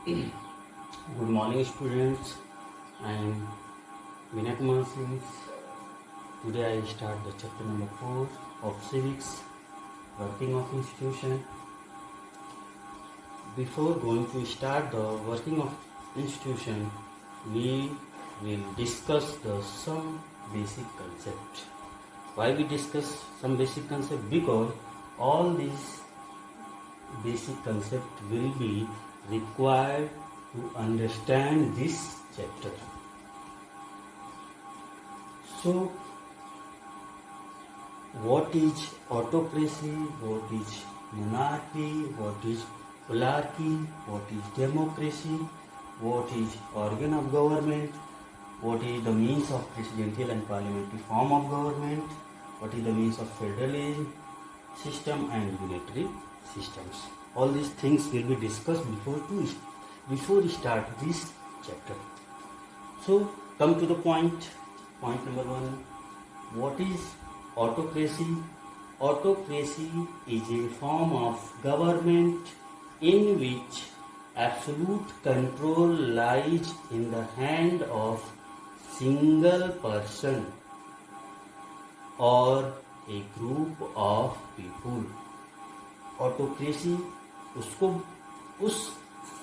Good morning, students. I am Vinay Kumar Singh. Today I start the chapter number 4 of civics, working of institution. Before going to start the working of institution, we will discuss some basic concept. Why we discuss some basic concept? Because all these basic concept will be required to understand this chapter. So, what is autocracy? What is monarchy? What is oligarchy? What is democracy? What is organ of government? What is the means of presidential and parliamentary form of government? What is the means of federalism system and unitary systems? All these things will be discussed before we start this chapter. So come to the point. Point number 1. What is autocracy? Autocracy is a form of government in which absolute control lies in the hand of single person or a group of people. Autocracy उस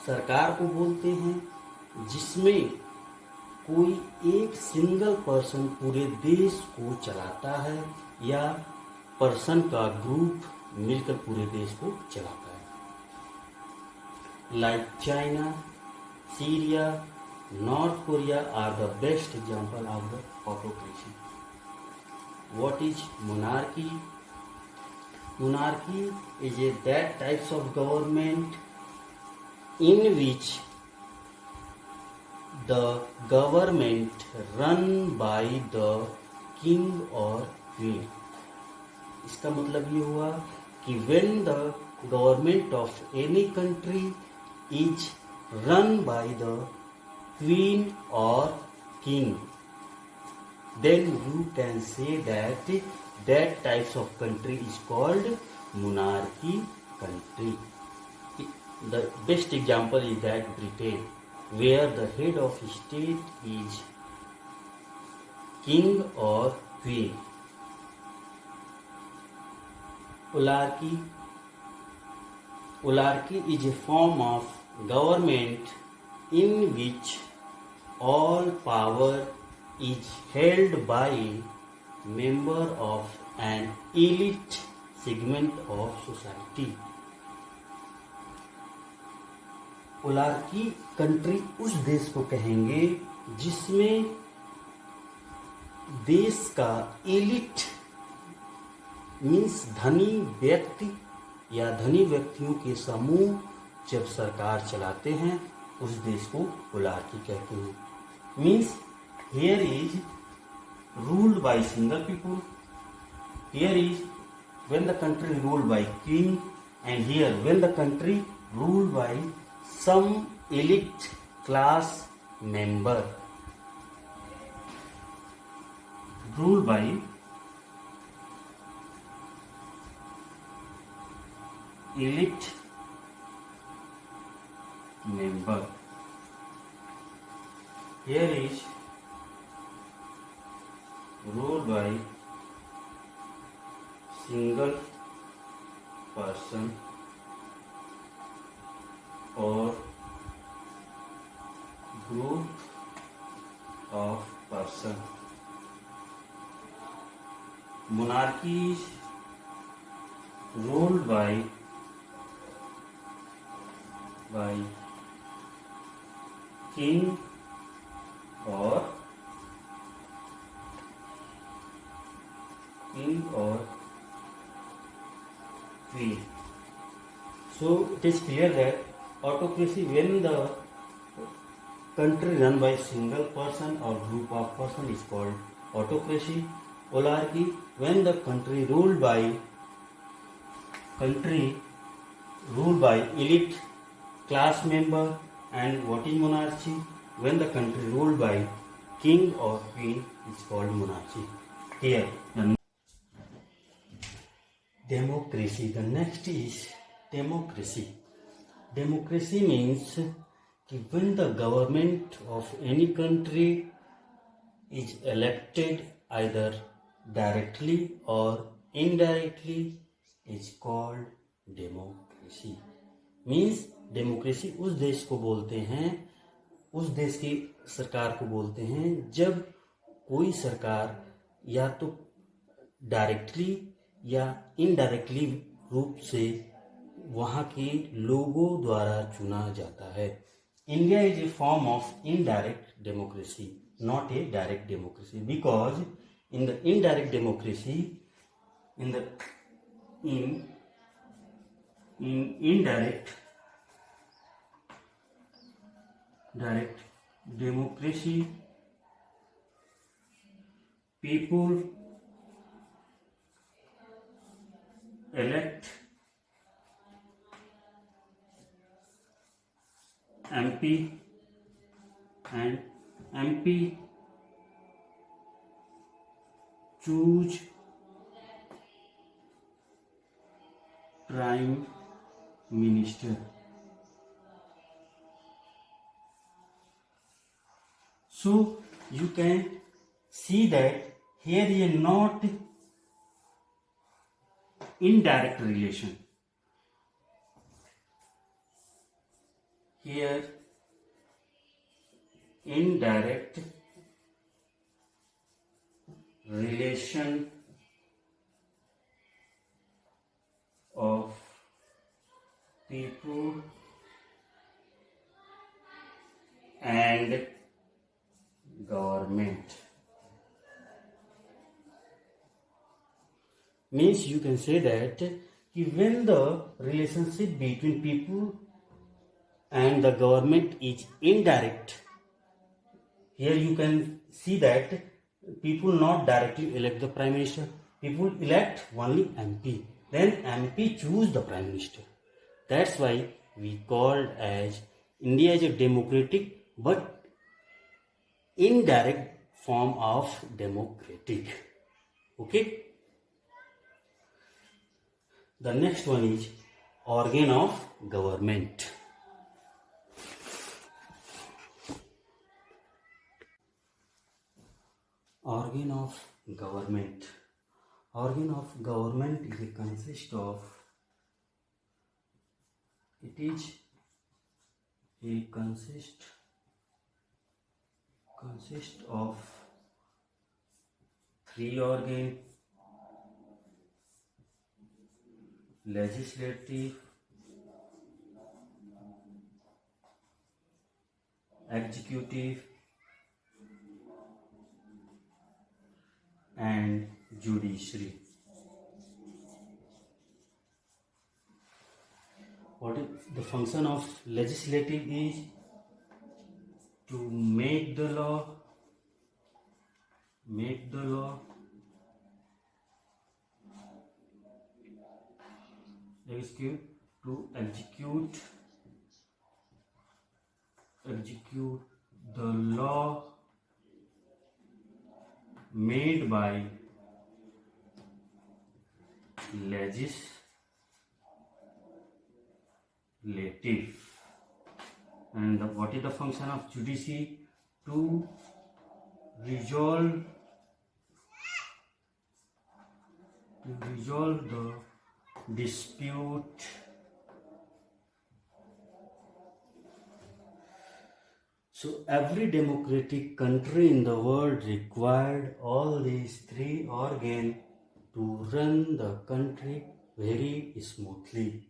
सरकार को बोलते हैं जिसमें कोई एक single person पूरे देश को चलाता है या पर्सन का ग्रुप मिलकर पूरे देश को चलाता है. Like China, Syria, North Korea are the best example of the autocracy. What is monarchy? Monarchy is that types of government in which the government run by the king or queen. इसका मतलब ये हुआ कि when the government of any country is run by the queen or king, then you can say that types of country is called monarchy country. The best example is that Britain, where the head of state is king or queen. Oligarchy. Oligarchy is a form of government in which all power is held by member of an elite segment of society. Oligarchy country उस देश को कहेंगे जिसमें देश का elite means धनी व्यक्ति या धनी व्यक्तियों के समूह जब सरकार चलाते हैं उस देश को ओलार्की कहते हैं. Means here is ruled by single people. Here is when the country ruled by king, and here when the country ruled by some elite class member. Ruled by elite member. Here is ruled by single person or group of person. Monarchy is ruled by king or queen. So it is clear that autocracy, when the country run by single person or group of person, is called autocracy. Oligarchy, when the country ruled by elite class member. And what is monarchy? When the country ruled by king or queen is called monarchy. Here democracy. The next is democracy. Democracy means कि when the government of any country is elected either directly or indirectly is called democracy. Means democracy उस देश को बोलते हैं, उस देश की सरकार को बोलते हैं जब कोई सरकार या तो डायरेक्टली या इनडायरेक्टली रूप से वहाँ के लोगों द्वारा चुना जाता है. India is a form of indirect democracy, not a direct democracy, because in the indirect democracy, in indirect democracy, people elect MP and MP choose Prime Minister. So you can see that here is not indirect relation. Here indirect relation of people and government. Means you can say that when the relationship between people and the government is indirect, here you can see that people not directly elect the prime minister, people elect only MP, then MP choose the prime minister. That's why we called as India is a democratic but indirect form of democratic. Okay, the next one is organ of government. Organ of government. Organ of government is a consist of three organ: legislative, executive and judiciary. What is the function of legislative is to make the law, execute, to execute the law made by legislative. And what is the function of judiciary? To resolve the dispute So every democratic country in the world required all these three organs to run the country very smoothly.